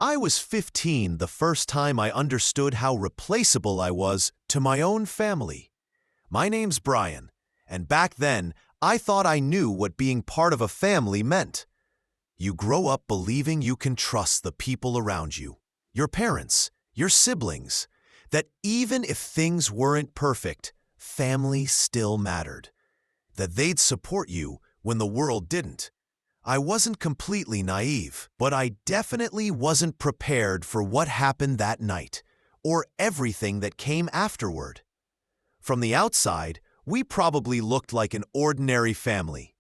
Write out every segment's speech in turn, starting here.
I was 15 the first time I understood how replaceable I was to my own family. My name's Brian, and back then, I thought I knew what being part of a family meant. You grow up believing you can trust the people around you, your parents, your siblings, that even if things weren't perfect, family still mattered, that they'd support you when the world didn't. I wasn't completely naive, but I definitely wasn't prepared for what happened that night, or everything that came afterward. From the outside, we probably looked like an ordinary family.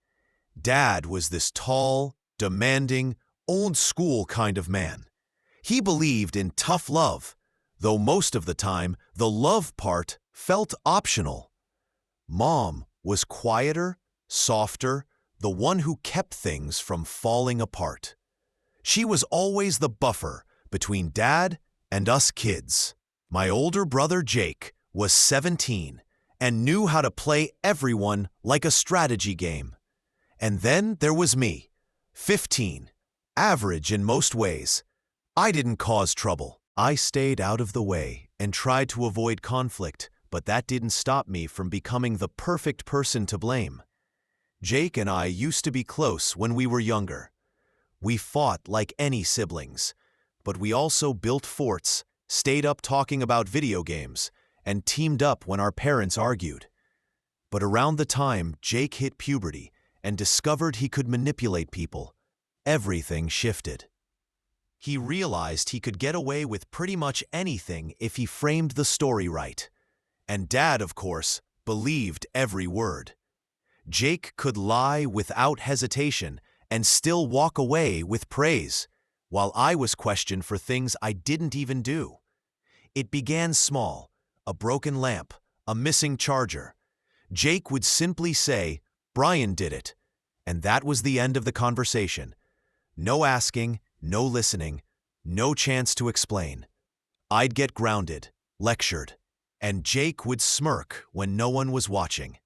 Dad was this tall, demanding, old-school kind of man. He believed in tough love, though most of the time, the love part felt optional. Mom was quieter, softer, the one who kept things from falling apart. She was always the buffer between Dad and us kids. My older brother Jake was 17 and knew how to play everyone like a strategy game. And then there was me, 15, average in most ways. I didn't cause trouble. I stayed out of the way and tried to avoid conflict, but that didn't stop me from becoming the perfect person to blame. Jake and I used to be close when we were younger. We fought like any siblings, but we also built forts, stayed up talking about video games, and teamed up when our parents argued. But around the time Jake hit puberty and discovered he could manipulate people, everything shifted. He realized he could get away with pretty much anything if he framed the story right. And Dad, of course, believed every word. Jake could lie without hesitation and still walk away with praise, while I was questioned for things I didn't even do. It began small, a broken lamp, a missing charger. Jake would simply say, "Brian did it," and that was the end of the conversation. No asking, no listening, no chance to explain. I'd get grounded, lectured, and Jake would smirk when no one was watching.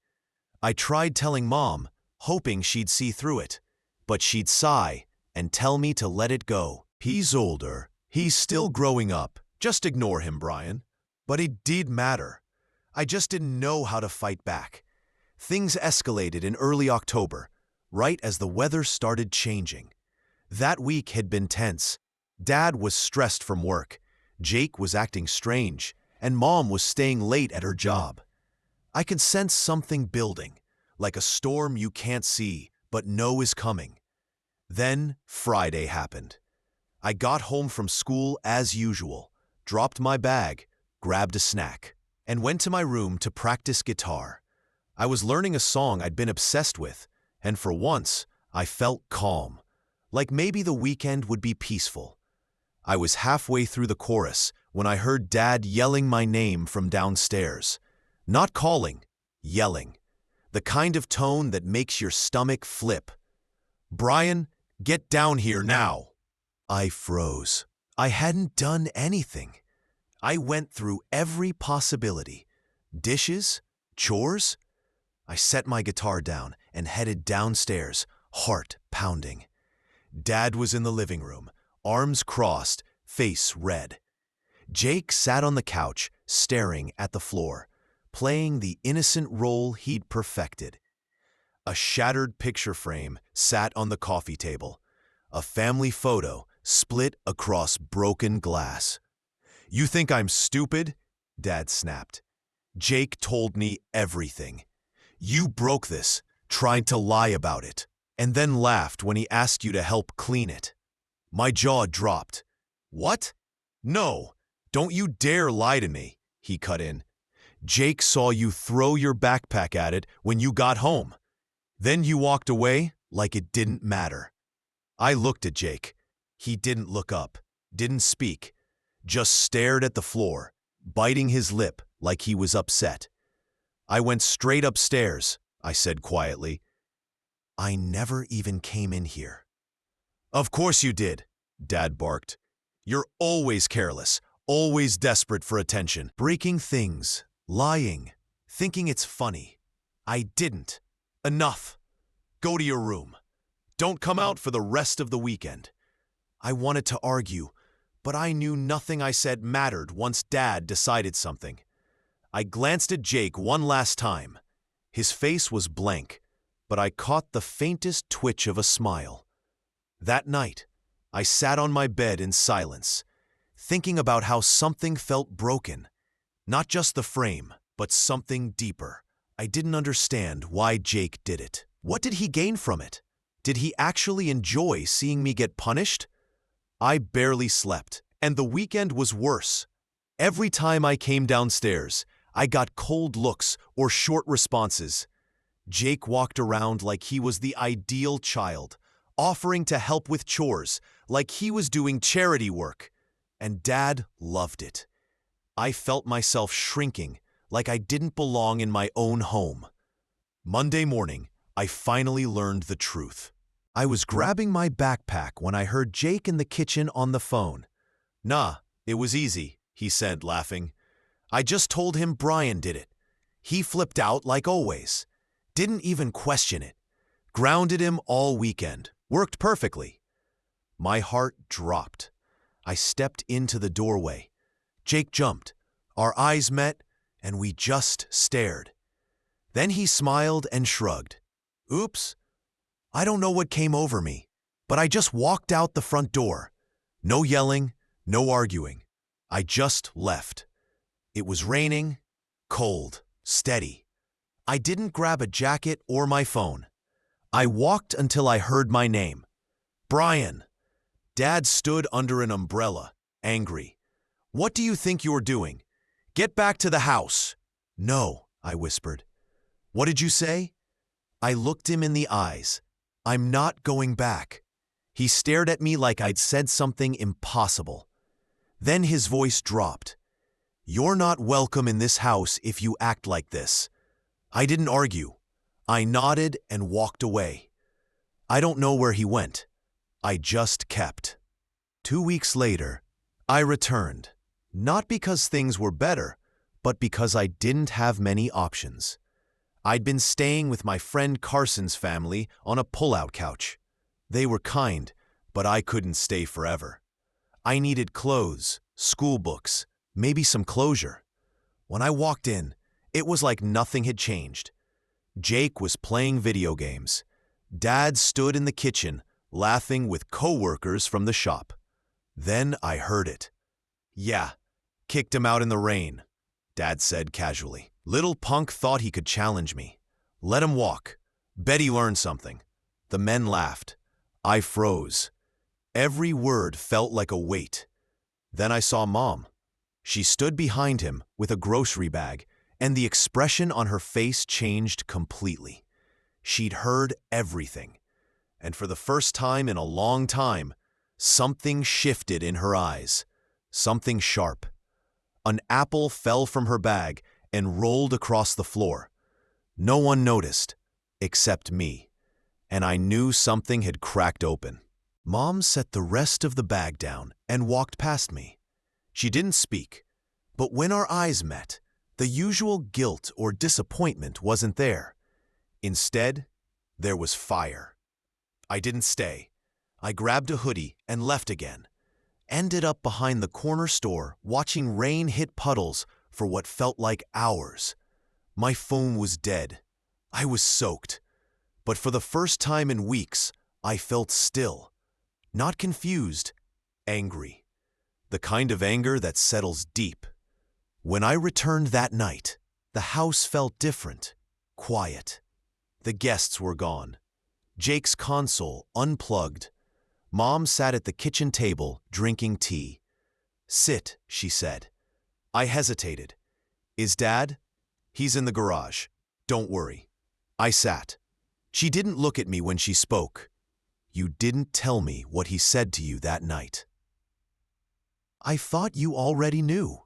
I tried telling Mom, hoping she'd see through it, but she'd sigh and tell me to let it go. "He's older. He's still growing up. Just ignore him, Brian." But it did matter. I just didn't know how to fight back. Things escalated in early October, right as the weather started changing. That week had been tense. Dad was stressed from work, Jake was acting strange, and Mom was staying late at her job. I could sense something building, like a storm you can't see but know is coming. Then Friday happened. I got home from school as usual, dropped my bag, grabbed a snack, and went to my room to practice guitar. I was learning a song I'd been obsessed with, and for once, I felt calm, like maybe the weekend would be peaceful. I was halfway through the chorus when I heard Dad yelling my name from downstairs. Not calling, yelling. The kind of tone that makes your stomach flip. "Brian, get down here now." I froze. I hadn't done anything. I went through every possibility. Dishes? Chores? I set my guitar down and headed downstairs, heart pounding. Dad was in the living room, arms crossed, face red. Jake sat on the couch, staring at the floor, playing the innocent role he'd perfected. A shattered picture frame sat on the coffee table, a family photo split across broken glass. "You think I'm stupid?" Dad snapped. "Jake told me everything. You broke this, trying to lie about it, and then laughed when he asked you to help clean it." My jaw dropped. "What? No, don't you dare lie to me," he cut in. "Jake saw you throw your backpack at it when you got home. Then you walked away like it didn't matter." I looked at Jake. He didn't look up, didn't speak, just stared at the floor, biting his lip like he was upset. "I went straight upstairs," I said quietly. "I never even came in here." "Of course you did," Dad barked. "You're always careless, always desperate for attention, breaking things, lying, thinking it's funny. I didn't. Enough. Go to your room. Don't come out for the rest of the weekend." I wanted to argue, but I knew nothing I said mattered once Dad decided something. I glanced at Jake one last time. His face was blank, but I caught the faintest twitch of a smile. That night, I sat on my bed in silence, thinking about how something felt broken. Not just the frame, but something deeper. I didn't understand why Jake did it. What did he gain from it? Did he actually enjoy seeing me get punished? I barely slept, and the weekend was worse. Every time I came downstairs, I got cold looks or short responses. Jake walked around like he was the ideal child, offering to help with chores, like he was doing charity work. And Dad loved it. I felt myself shrinking, like I didn't belong in my own home. Monday morning, I finally learned the truth. I was grabbing my backpack when I heard Jake in the kitchen on the phone. "Nah, it was easy," he said, laughing. "I just told him Brian did it. He flipped out like always. Didn't even question it. Grounded him all weekend. Worked perfectly." My heart dropped. I stepped into the doorway. Jake jumped. Our eyes met, and we just stared. Then he smiled and shrugged. "Oops. I don't know what came over me, but I just walked out the front door. No yelling, no arguing. I just left. It was raining, cold, steady. I didn't grab a jacket or my phone. I walked until I heard my name. Brian. Dad stood under an umbrella, angry. "What do you think you're doing? Get back to the house." "No," I whispered. "What did you say?" I looked him in the eyes. "I'm not going back." He stared at me like I'd said something impossible. Then his voice dropped. "You're not welcome in this house if you act like this." I didn't argue. I nodded and walked away. I don't know where he went. I just kept. 2 weeks later, I returned. Not because things were better, but because I didn't have many options. I'd been staying with my friend Carson's family on a pull-out couch. They were kind, but I couldn't stay forever. I needed clothes, school books, maybe some closure. When I walked in, it was like nothing had changed. Jake was playing video games. Dad stood in the kitchen, laughing with coworkers from the shop. Then I heard it. "Yeah, kicked him out in the rain," Dad said casually. "Little punk thought he could challenge me. Let him walk. Bet he learned something." The men laughed. I froze. Every word felt like a weight. Then I saw Mom. She stood behind him with a grocery bag, and the expression on her face changed completely. She'd heard everything. And for the first time in a long time, something shifted in her eyes. Something sharp. An apple fell from her bag and rolled across the floor. No one noticed, except me, and I knew something had cracked open. Mom set the rest of the bag down and walked past me. She didn't speak, but when our eyes met, the usual guilt or disappointment wasn't there. Instead, there was fire. I didn't stay. I grabbed a hoodie and left again. Ended up behind the corner store watching rain hit puddles for what felt like hours. My phone was dead. I was soaked. But for the first time in weeks, I felt still. Not confused, angry. The kind of anger that settles deep. When I returned that night, the house felt different, quiet. The guests were gone. Jake's console unplugged. Mom sat at the kitchen table drinking tea. "Sit," she said. I hesitated. "Is Dad?" "He's in the garage. Don't worry." I sat. She didn't look at me when she spoke. "You didn't tell me what he said to you that night." "I thought you already knew."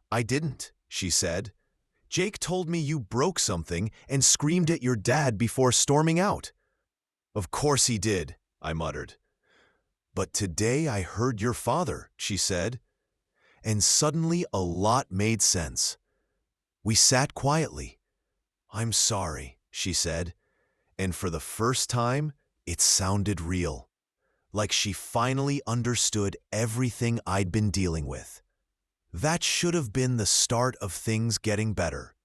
"I didn't," she said. "Jake told me you broke something and screamed at your dad before storming out." "Of course he did," I muttered. "But today I heard your father," she said. And suddenly a lot made sense. We sat quietly. "I'm sorry," she said. And for the first time, it sounded real. like she finally understood everything I'd been dealing with. That should have been the start of things getting better.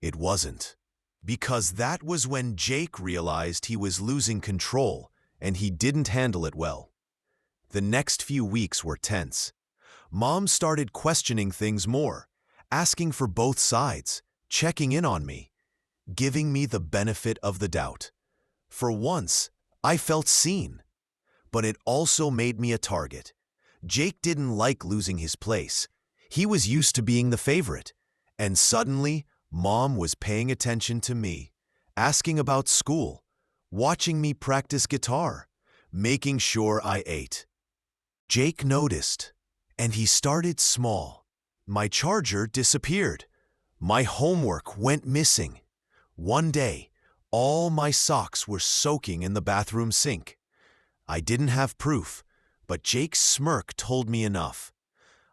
It wasn't. Because that was when Jake realized he was losing control and he didn't handle it well. The next few weeks were tense. Mom started questioning things more, asking for both sides, checking in on me, giving me the benefit of the doubt. For once, I felt seen. But it also made me a target. Jake didn't like losing his place. He was used to being the favorite. And suddenly, Mom was paying attention to me, asking about school, watching me practice guitar, making sure I ate. Jake noticed, and he started small. My charger disappeared. My homework went missing. One day, all my socks were soaking in the bathroom sink. I didn't have proof, but Jake's smirk told me enough.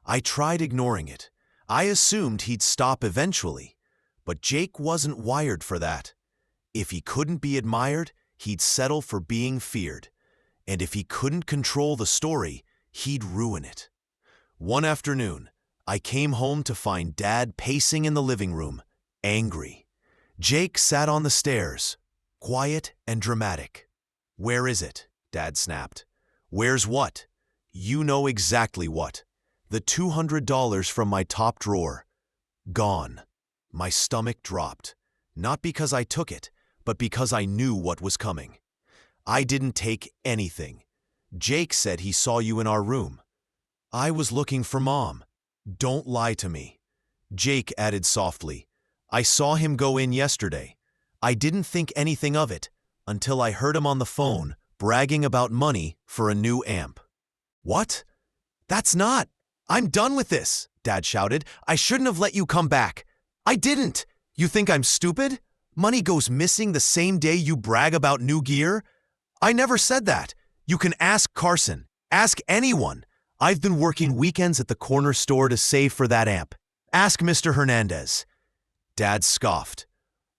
I tried ignoring it. I assumed he'd stop eventually, but Jake wasn't wired for that. If he couldn't be admired, he'd settle for being feared. And if he couldn't control the story, he'd ruin it. One afternoon, I came home to find Dad pacing in the living room, angry. Jake sat on the stairs, quiet and dramatic. "Where is it?" Dad snapped. "Where's what?" "You know exactly what. The $200 from my top drawer. Gone." My stomach dropped, not because I took it, but because I knew what was coming. "I didn't take anything. Jake said he saw you in our room." "I was looking for Mom." "Don't lie to me." Jake added softly. "I saw him go in yesterday. I didn't think anything of it until I heard him on the phone bragging about money for a new amp." "What? That's not. I'm done with this," Dad shouted. "I shouldn't have let you come back. I didn't. You think I'm stupid? Money goes missing the same day you brag about new gear? I never said that. You can ask Carson. Ask anyone. I've been working weekends at the corner store to save for that amp. Ask Mr. Hernandez." Dad scoffed.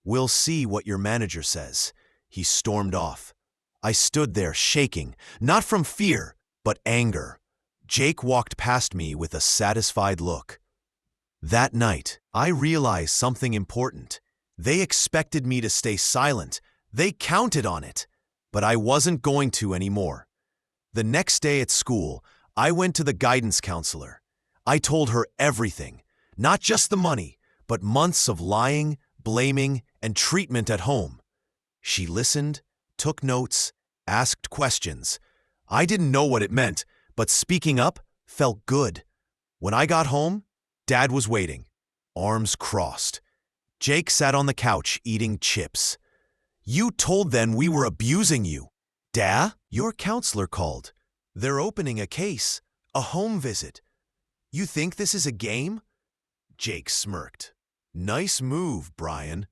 "We'll see what your manager says." He stormed off. I stood there shaking, not from fear, but anger. Jake walked past me with a satisfied look. That night, I realized something important. They expected me to stay silent. They counted on it. But I wasn't going to anymore. The next day at school, I went to the guidance counselor. I told her everything, not just the money, but months of lying, blaming, and treatment at home. She listened, took notes, asked questions. I didn't know what it meant, but speaking up felt good. When I got home, Dad was waiting, arms crossed. Jake sat on the couch eating chips. "You told them we were abusing you." "Dad, your counselor called. They're opening a case, a home visit. You think this is a game?" Jake smirked. "Nice move, Brian."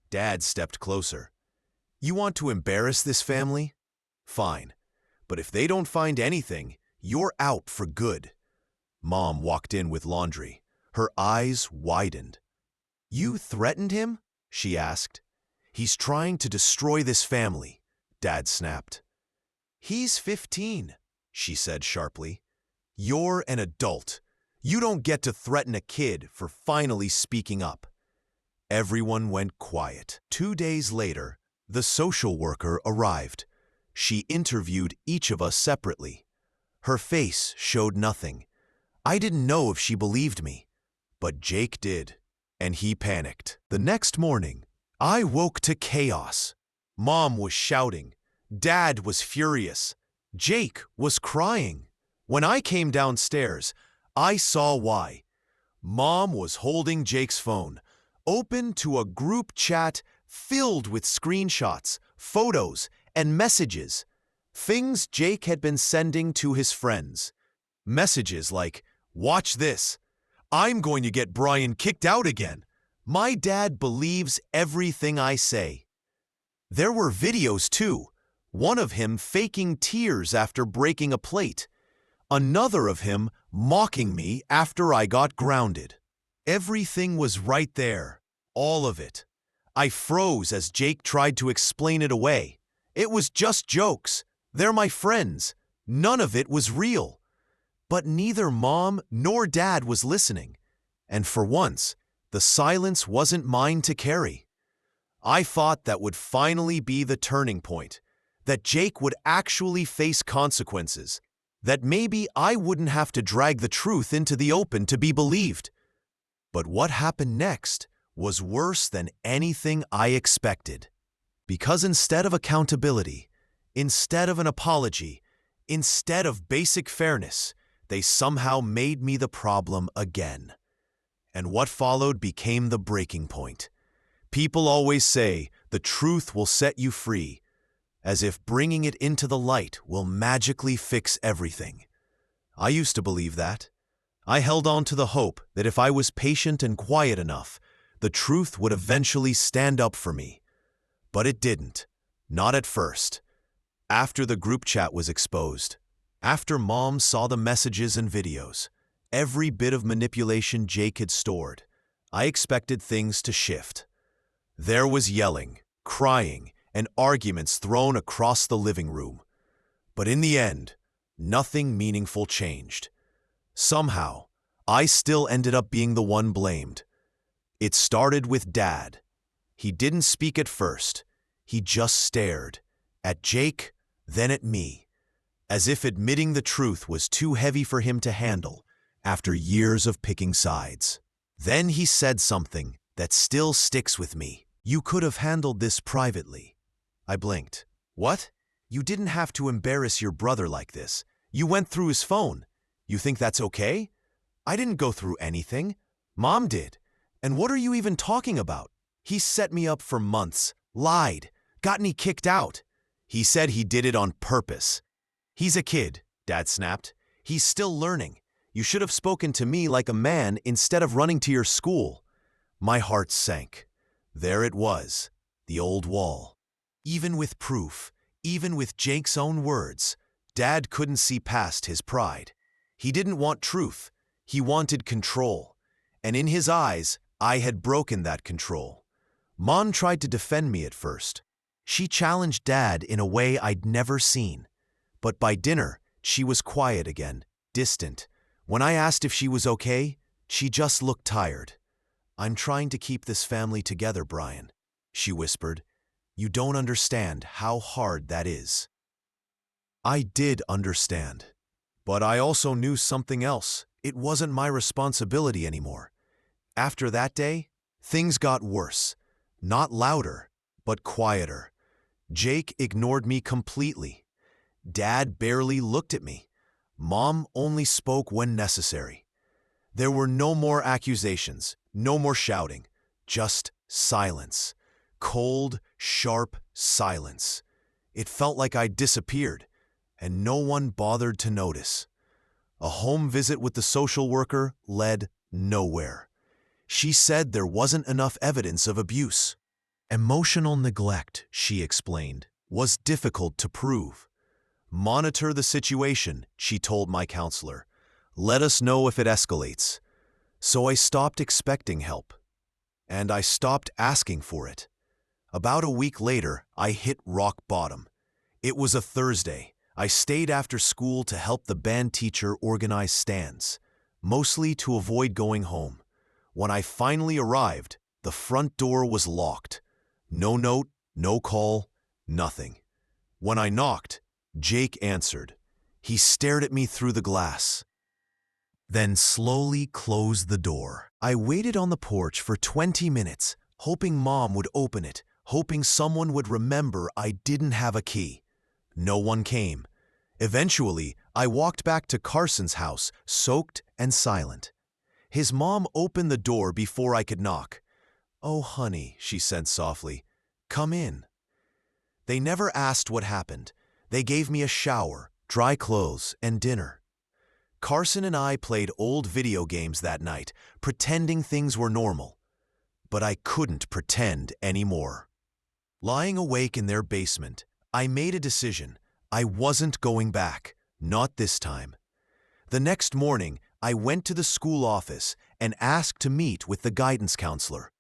Dad stepped closer. "You want to embarrass this family? Fine. But if they don't find anything, you're out for good." Mom walked in with laundry. Her eyes widened. "You threatened him?" she asked. "He's trying to destroy this family," Dad snapped. "He's 15, she said sharply. "You're an adult. You don't get to threaten a kid for finally speaking up." Everyone went quiet. 2 days later, the social worker arrived. She interviewed each of us separately. Her face showed nothing. I didn't know if she believed me, but Jake did, and he panicked. The next morning, I woke to chaos. Mom was shouting. Dad was furious. Jake was crying. When I came downstairs, I saw why. Mom was holding Jake's phone, open to a group chat filled with screenshots, photos, and messages. Things Jake had been sending to his friends. Messages like, "Watch this. I'm going to get Brian kicked out again. My dad believes everything I say." There were videos too. One of him faking tears after breaking a plate. Another of him mocking me after I got grounded. Everything was right there. All of it. I froze as Jake tried to explain it away. It was just jokes. They're my friends. None of it was real. But neither Mom nor Dad was listening. And for once, the silence wasn't mine to carry. I thought that would finally be the turning point, that Jake would actually face consequences, that maybe I wouldn't have to drag the truth into the open to be believed. But what happened next was worse than anything I expected. Because instead of accountability, instead of an apology, instead of basic fairness, they somehow made me the problem again. And what followed became the breaking point. People always say the truth will set you free, as if bringing it into the light will magically fix everything. I used to believe that. I held on to the hope that if I was patient and quiet enough, the truth would eventually stand up for me. But it didn't. Not at first. After the group chat was exposed, after Mom saw the messages and videos, every bit of manipulation Jake had stored, I expected things to shift. There was yelling, crying, and arguments thrown across the living room. But in the end, nothing meaningful changed. Somehow, I still ended up being the one blamed. It started with Dad. He didn't speak at first. He just stared. At Jake, then at me. As if admitting the truth was too heavy for him to handle after years of picking sides. Then he said something that still sticks with me. "You could have handled this privately." I blinked. "What? You didn't have to embarrass your brother like this. You went through his phone. You think that's okay?" "I didn't go through anything. Mom did. And what are you even talking about? He set me up for months, lied, got me kicked out. He said he did it on purpose." "He's a kid," Dad snapped. "He's still learning. You should have spoken to me like a man instead of running to your school." My heart sank. There it was, the old wall. Even with proof, even with Jake's own words, Dad couldn't see past his pride. He didn't want truth. He wanted control. And in his eyes, I had broken that control. Mom tried to defend me at first. She challenged Dad in a way I'd never seen. But by dinner, she was quiet again, distant. When I asked if she was okay, she just looked tired. "I'm trying to keep this family together, Brian," she whispered. "You don't understand how hard that is." I did understand. But I also knew something else. It wasn't my responsibility anymore. After that day, things got worse. Not louder, but quieter. Jake ignored me completely. Dad barely looked at me. Mom only spoke when necessary. There were no more accusations, no more shouting, just silence. Cold, sharp silence. It felt like I'd disappeared, and no one bothered to notice. A home visit with the social worker led nowhere. She said there wasn't enough evidence of abuse. Emotional neglect, she explained, was difficult to prove. "Monitor the situation," she told my counselor. "Let us know if it escalates." So I stopped expecting help. And I stopped asking for it. About a week later, I hit rock bottom. It was a Thursday. I stayed after school to help the band teacher organize stands, mostly to avoid going home. When I finally arrived, the front door was locked. No note, no call, nothing. When I knocked, Jake answered. He stared at me through the glass, then slowly closed the door. I waited on the porch for 20 minutes, hoping Mom would open it, hoping someone would remember I didn't have a key. No one came. Eventually, I walked back to Carson's house, soaked and silent. His mom opened the door before I could knock. "Oh, honey," she said softly, "come in." They never asked what happened. They gave me a shower, dry clothes, and dinner. Carson and I played old video games that night, pretending things were normal. But I couldn't pretend anymore. Lying awake in their basement, I made a decision. I wasn't going back, not this time. The next morning, I went to the school office and asked to meet with the guidance counselor.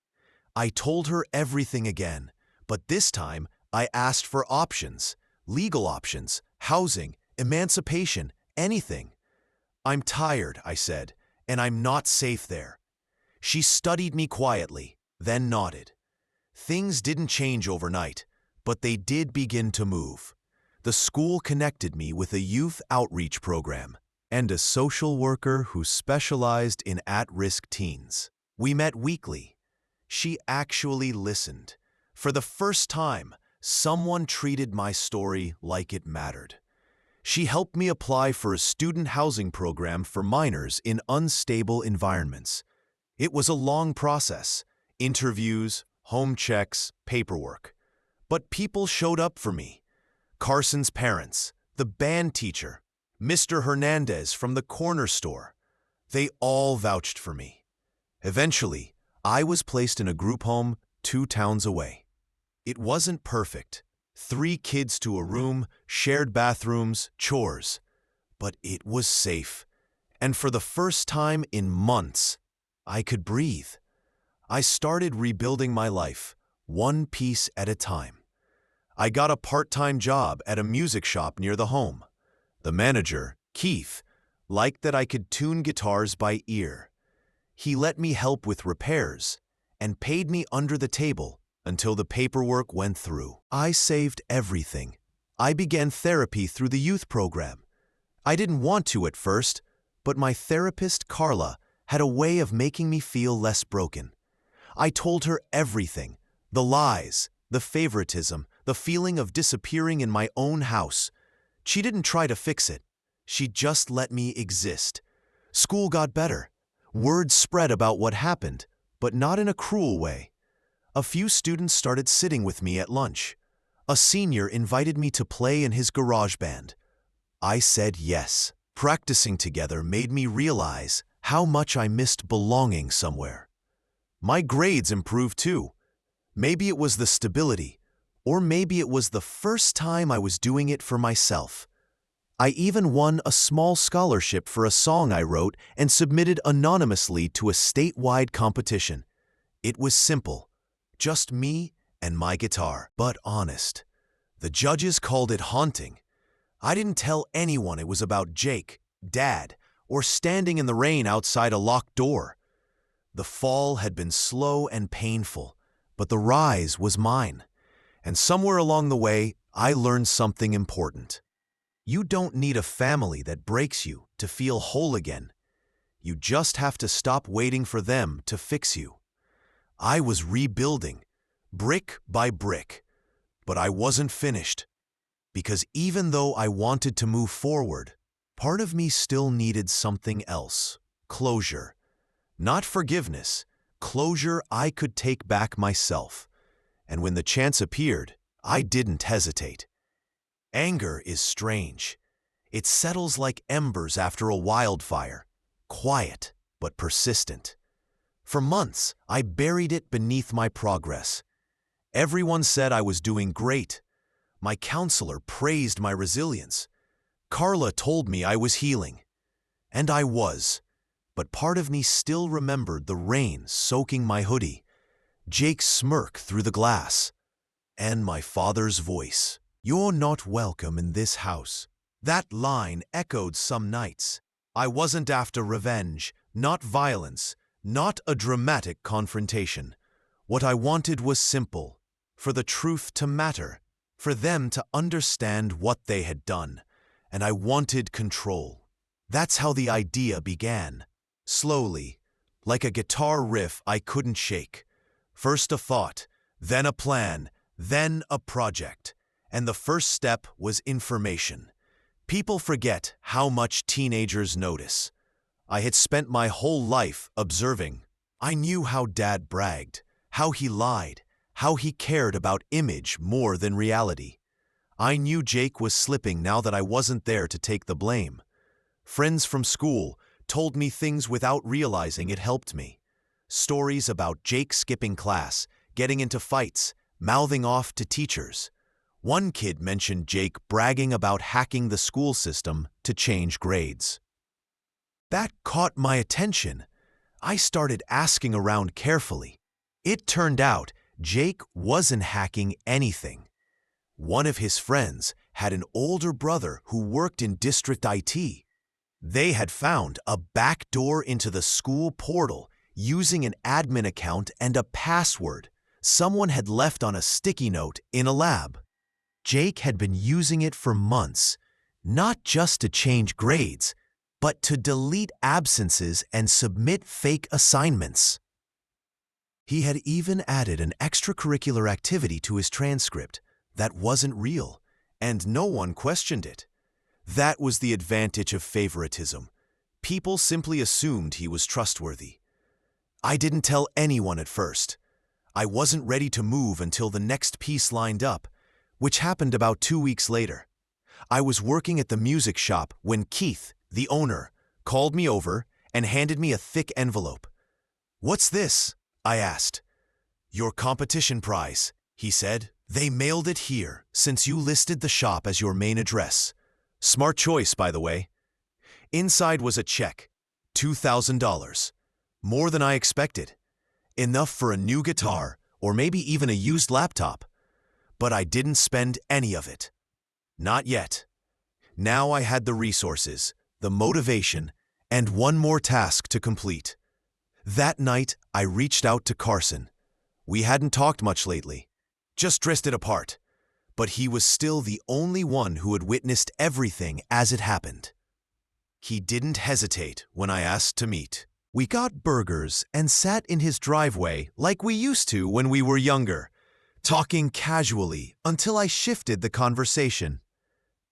I told her everything again, but this time I asked for options. legal options, housing, emancipation, anything. "I'm tired," I said, "and I'm not safe there." She studied me quietly, then nodded. Things didn't change overnight, but they did begin to move. The school connected me with a youth outreach program and a social worker who specialized in at-risk teens. We met weekly. She actually listened. For the first time, someone treated my story like it mattered. She helped me apply for a student housing program for minors in unstable environments. It was a long process: interviews, home checks, paperwork. But people showed up for me. Carson's parents, the band teacher, Mr. Hernandez from the corner store. They all vouched for me. Eventually, I was placed in a group home 2 towns away. It wasn't perfect. 3 kids to a room, shared bathrooms, chores. But it was safe. And for the first time in months, I could breathe. I started rebuilding my life, one piece at a time. I got a part-time job at a music shop near the home. The manager, Keith, liked that I could tune guitars by ear. He let me help with repairs and paid me under the table until the paperwork went through. I saved everything. I began therapy through the youth program. I didn't want to at first, but my therapist, Carla, had a way of making me feel less broken. I told her everything: the lies, the favoritism, the feeling of disappearing in my own house. She didn't try to fix it. She just let me exist. School got better. Word spread about what happened, but not in a cruel way. A few students started sitting with me at lunch. A senior invited me to play in his garage band. I said yes. Practicing together made me realize how much I missed belonging somewhere. My grades improved too. Maybe it was the stability, or maybe it was the first time I was doing it for myself. I even won a small scholarship for a song I wrote and submitted anonymously to a statewide competition. It was simple, just me and my guitar, but honest. The judges called it haunting. I didn't tell anyone it was about Jake, Dad, or standing in the rain outside a locked door. The fall had been slow and painful, but the rise was mine. And somewhere along the way, I learned something important. You don't need a family that breaks you to feel whole again. You just have to stop waiting for them to fix you. I was rebuilding, brick by brick, but I wasn't finished. Because even though I wanted to move forward, part of me still needed something else: closure. Not forgiveness, closure I could take back myself. And when the chance appeared, I didn't hesitate. Anger is strange. It settles like embers after a wildfire, quiet but persistent. For months, I buried it beneath my progress. Everyone said I was doing great. My counselor praised my resilience. Carla told me I was healing. And I was. But part of me still remembered the rain soaking my hoodie, Jake's smirk through the glass, and my father's voice. "You're not welcome in this house." That line echoed some nights. I wasn't after revenge, not violence, not a dramatic confrontation. What I wanted was simple: for the truth to matter, for them to understand what they had done, and I wanted control. That's how the idea began. Slowly, like a guitar riff I couldn't shake. First a thought, then a plan, then a project. And the first step was information. People forget how much teenagers notice. I had spent my whole life observing. I knew how Dad bragged, how he lied, how he cared about image more than reality. I knew Jake was slipping now that I wasn't there to take the blame. Friends from school told me things without realizing it helped me. Stories about Jake skipping class, getting into fights, mouthing off to teachers. One kid mentioned Jake bragging about hacking the school system to change grades. That caught my attention. I started asking around carefully. It turned out Jake wasn't hacking anything. One of his friends had an older brother who worked in district IT. They had found a back door into the school portal using an admin account and a password someone had left on a sticky note in a lab. Jake had been using it for months, not just to change grades, but to delete absences and submit fake assignments. He had even added an extracurricular activity to his transcript that wasn't real, and no one questioned it. That was the advantage of favoritism. People simply assumed he was trustworthy. I didn't tell anyone at first. I wasn't ready to move until the next piece lined up, which happened about 2 weeks later. I was working at the music shop when Keith, the owner, called me over and handed me a thick envelope. "What's this?" I asked. "Your competition prize," he said. "They mailed it here since you listed the shop as your main address. Smart choice, by the way." Inside was a check, $2,000. More than I expected. Enough for a new guitar or maybe even a used laptop. But I didn't spend any of it. Not yet. Now I had the resources, the motivation, and one more task to complete. That night, I reached out to Carson. We hadn't talked much lately, just drifted apart. But he was still the only one who had witnessed everything as it happened. He didn't hesitate when I asked to meet. We got burgers and sat in his driveway like we used to when we were younger, talking casually until I shifted the conversation.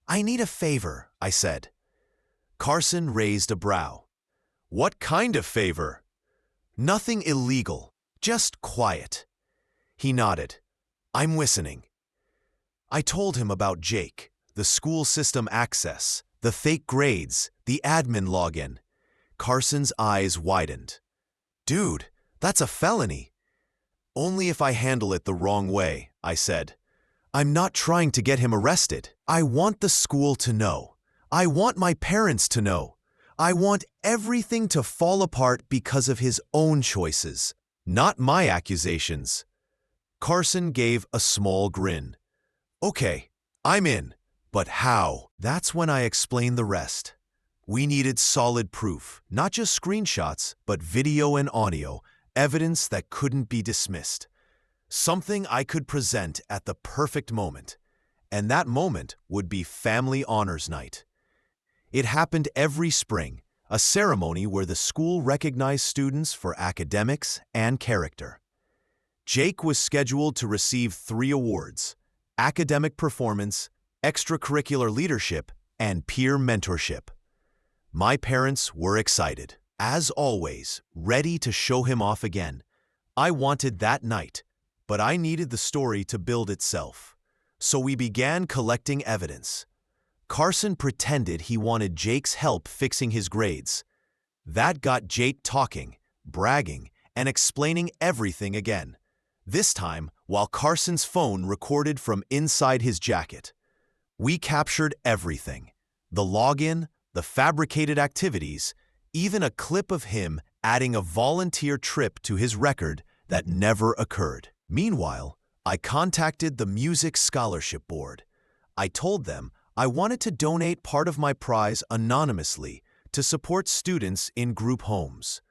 "I need a favor," I said. Carson raised a brow. "What kind of favor?" "Nothing illegal, just quiet." He nodded. "I'm listening." I told him about Jake, the school system access, the fake grades, the admin login. Carson's eyes widened. "Dude, that's a felony." "Only if I handle it the wrong way," I said. "I'm not trying to get him arrested. I want the school to know. I want my parents to know. I want everything to fall apart because of his own choices, not my accusations." Carson gave a small grin. "Okay, I'm in. But how?" That's when I explained the rest. We needed solid proof, not just screenshots, but video and audio, evidence that couldn't be dismissed. Something I could present at the perfect moment. And that moment would be Family Honors Night. It happened every spring, a ceremony where the school recognized students for academics and character. Jake was scheduled to receive 3 awards: academic performance, extracurricular leadership, and peer mentorship. My parents were excited, as always, ready to show him off again. I wanted that night, but I needed the story to build itself. So we began collecting evidence. Carson pretended he wanted Jake's help fixing his grades. That got Jake talking, bragging, and explaining everything again. This time, while Carson's phone recorded from inside his jacket. We captured everything: the login, the fabricated activities, even a clip of him adding a volunteer trip to his record that never occurred. Meanwhile, I contacted the Music Scholarship Board. I told them I wanted to donate part of my prize anonymously to support students in group homes.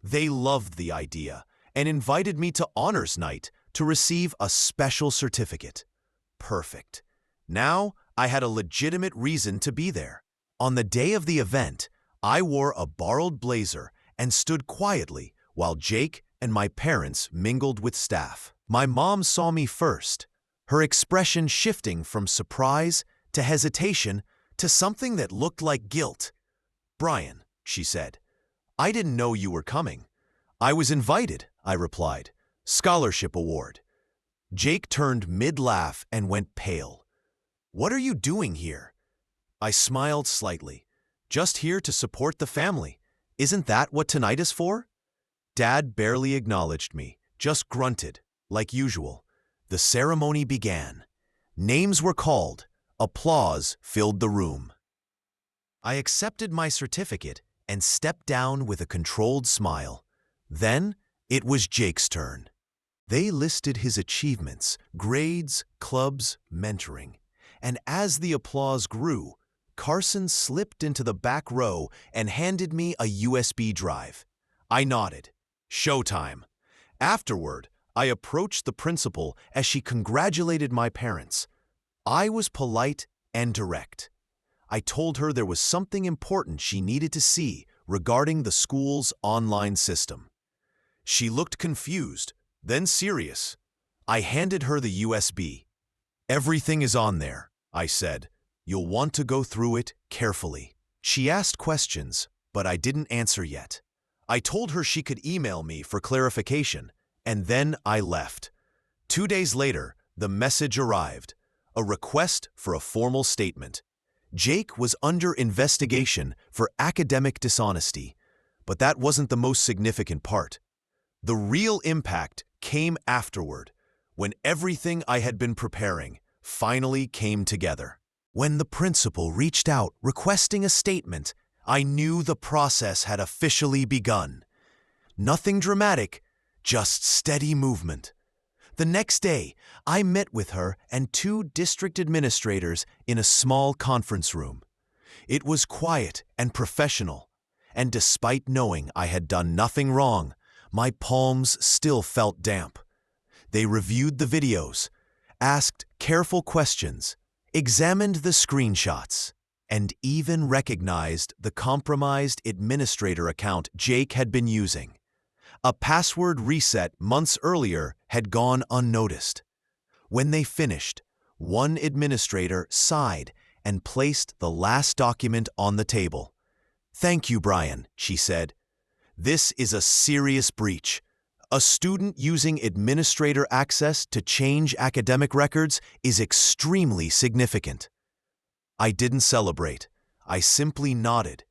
They loved the idea and invited me to Honors Night to receive a special certificate. Perfect. Now I had a legitimate reason to be there. On the day of the event, I wore a borrowed blazer and stood quietly while Jake and my parents mingled with staff. My mom saw me first, her expression shifting from surprise to hesitation to something that looked like guilt. "Brian," she said, "I didn't know you were coming." "I was invited," I replied. "Scholarship award." Jake turned mid-laugh and went pale. "What are you doing here?" I smiled slightly. "Just here to support the family. Isn't that what tonight is for?" Dad barely acknowledged me, just grunted, like usual. The ceremony began. Names were called. Applause filled the room. I accepted my certificate and stepped down with a controlled smile. Then it was Jake's turn. They listed his achievements, grades, clubs, mentoring, And as the applause grew, Carson slipped into the back row and handed me a USB drive. I nodded. Showtime. Afterward, I approached the principal as she congratulated my parents. I was polite and direct. I told her there was something important she needed to see regarding the school's online system. She looked confused, then serious. I handed her the USB. "Everything is on there," I said. "You'll want to go through it carefully." She asked questions, but I didn't answer yet. I told her she could email me for clarification, and then I left. 2 days later, the message arrived, a request for a formal statement. Jake was under investigation for academic dishonesty, but that wasn't the most significant part. The real impact came afterward, when everything I had been preparing finally came together. When the principal reached out requesting a statement, I knew the process had officially begun. Nothing dramatic, just steady movement. The next day, I met with her and 2 district administrators in a small conference room. It was quiet and professional, and despite knowing I had done nothing wrong, my palms still felt damp. They reviewed the videos, asked careful questions, examined the screenshots, and even recognized the compromised administrator account Jake had been using. A password reset months earlier had gone unnoticed. When they finished, one administrator sighed and placed the last document on the table. "Thank you, Brian," she said. "This is a serious breach. A student using administrator access to change academic records is extremely significant." I didn't celebrate. I simply nodded.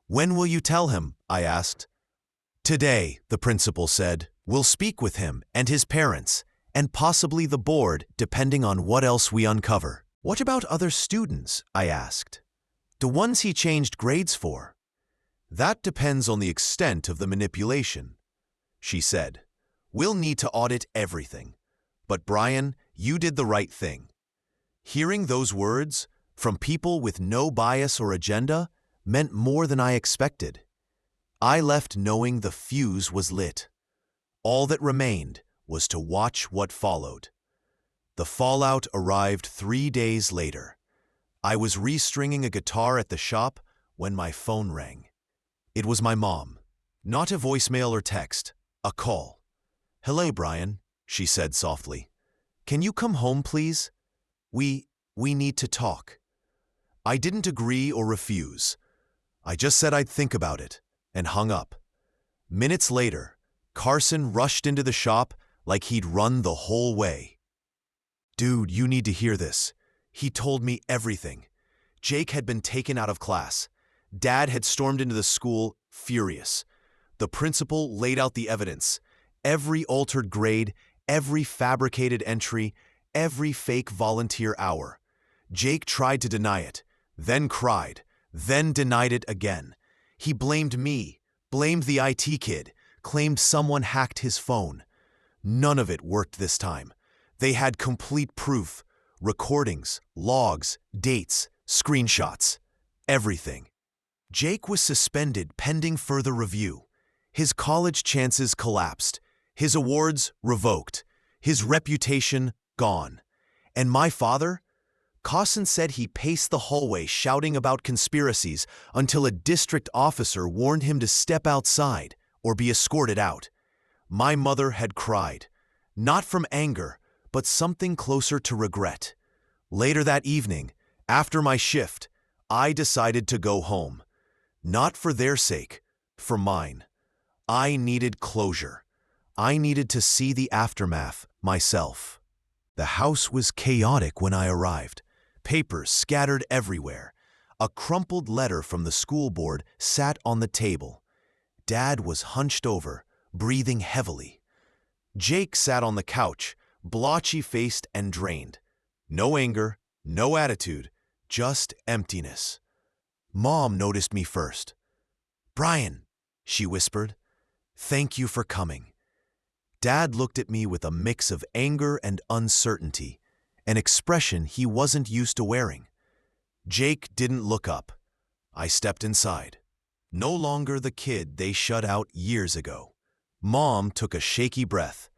"When will you tell him?" I asked. "Today," the principal said. "We'll speak with him and his parents, and possibly the board, depending on what else we uncover." "What about other students?" I asked. "The ones he changed grades for?" "That depends on the extent of the manipulation," she said. "We'll need to audit everything. But Brian, you did the right thing." Hearing those words from people with no bias or agenda meant more than I expected. I left knowing the fuse was lit. All that remained was to watch what followed. The fallout arrived 3 days later. I was restringing a guitar at the shop when my phone rang. It was my mom. Not a voicemail or text, a call. "Hello, Brian," she said softly. "Can you come home, please? We need to talk." I didn't agree or refuse. I just said I'd think about it, and hung up. Minutes later, Carson rushed into the shop like he'd run the whole way. "Dude, you need to hear this." He told me everything. Jake had been taken out of class. Dad had stormed into the school, furious. The principal laid out the evidence. Every altered grade, every fabricated entry, every fake volunteer hour. Jake tried to deny it, then cried, then denied it again. He blamed me, blamed the IT kid, claimed someone hacked his phone. None of it worked this time. They had complete proof, recordings, logs, dates, screenshots, everything. Jake was suspended pending further review. His college chances collapsed, his awards revoked, his reputation gone. And my father? Carson said he paced the hallway shouting about conspiracies until a district officer warned him to step outside or be escorted out. My mother had cried, not from anger, but something closer to regret. Later that evening, after my shift, I decided to go home. Not for their sake, for mine. I needed closure. I needed to see the aftermath myself. The house was chaotic when I arrived. Papers scattered everywhere. A crumpled letter from the school board sat on the table. Dad was hunched over, breathing heavily. Jake sat on the couch, blotchy-faced and drained. No anger, no attitude, just emptiness. Mom noticed me first. "Brian," she whispered, "thank you for coming." Dad looked at me with a mix of anger and uncertainty, an expression he wasn't used to wearing. Jake didn't look up. I stepped inside. No longer the kid they shut out years ago. Mom took a shaky breath.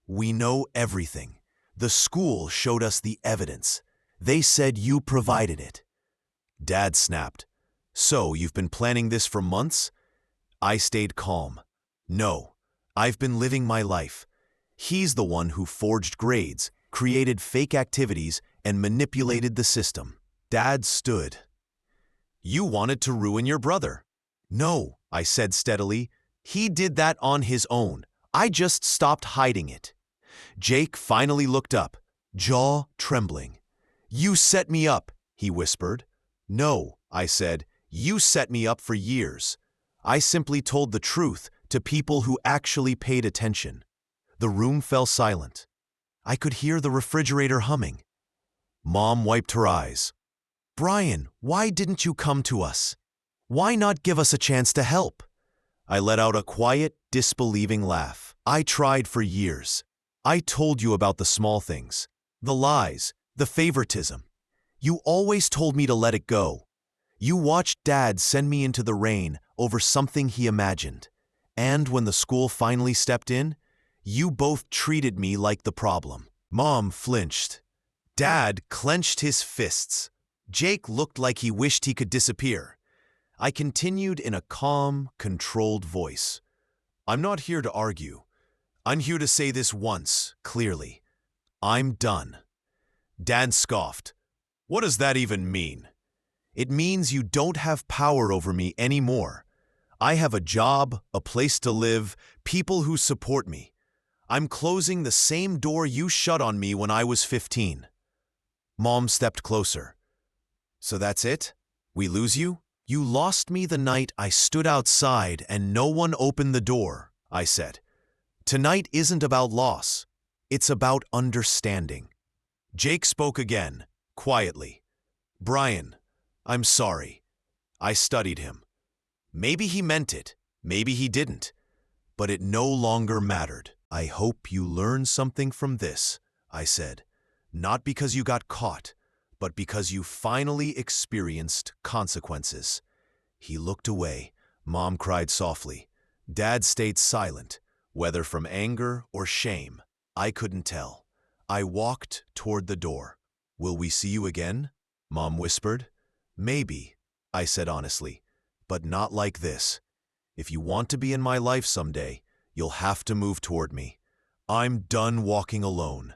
"We know everything. The school showed us the evidence. They said you provided it." Dad snapped. "So, you've been planning this for months?" I stayed calm. "No, I've been living my life. He's the one who forged grades, created fake activities, and manipulated the system." Dad stood. "You wanted to ruin your brother." "No," I said steadily. "He did that on his own. I just stopped hiding it." Jake finally looked up, jaw trembling. "You set me up," he whispered. "No," I said. "You set me up for years. I simply told the truth to people who actually paid attention." The room fell silent. I could hear the refrigerator humming. Mom wiped her eyes. "Brian, why didn't you come to us? Why not give us a chance to help?" I let out a quiet, disbelieving laugh. "I tried for years. I told you about the small things, the lies, the favoritism. You always told me to let it go. You watched Dad send me into the rain over something he imagined. And when the school finally stepped in, you both treated me like the problem." Mom flinched. Dad clenched his fists. Jake looked like he wished he could disappear. I continued in a calm, controlled voice. "I'm not here to argue. I'm here to say this once, clearly. I'm done." Dad scoffed. "What does that even mean?" "It means you don't have power over me anymore. I have a job, a place to live, people who support me. I'm closing the same door you shut on me when I was 15. Mom stepped closer. "So that's it? We lose you?" "You lost me the night I stood outside and no one opened the door," I said. "Tonight isn't about loss. It's about understanding." Jake spoke again, quietly. "Brian, I'm sorry. I studied him. Maybe he meant it, maybe he didn't. But it no longer mattered. I hope you learn something from this," I said. "Not because you got caught, but because you finally experienced consequences." He looked away. Mom cried softly. Dad stayed silent, whether from anger or shame. I couldn't tell. I walked toward the door. "Will we see you again?" Mom whispered. "Maybe," I said honestly, "but not like this. If you want to be in my life someday, you'll have to move toward me. I'm done walking alone."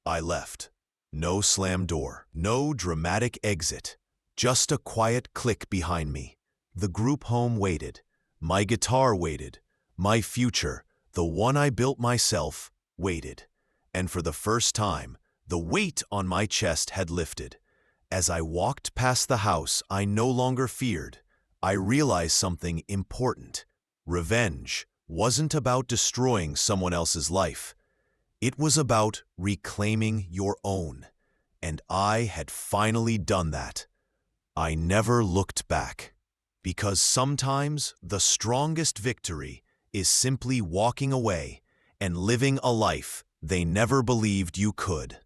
I left. No slam door, no dramatic exit, just a quiet click behind me. The group home waited. My guitar waited. My future, the one I built myself, waited. And for the first time, the weight on my chest had lifted. As I walked past the house I no longer feared, I realized something important. Revenge wasn't about destroying someone else's life. It was about reclaiming your own. And I had finally done that. I never looked back. Because sometimes the strongest victory is simply walking away and living a life they never believed you could.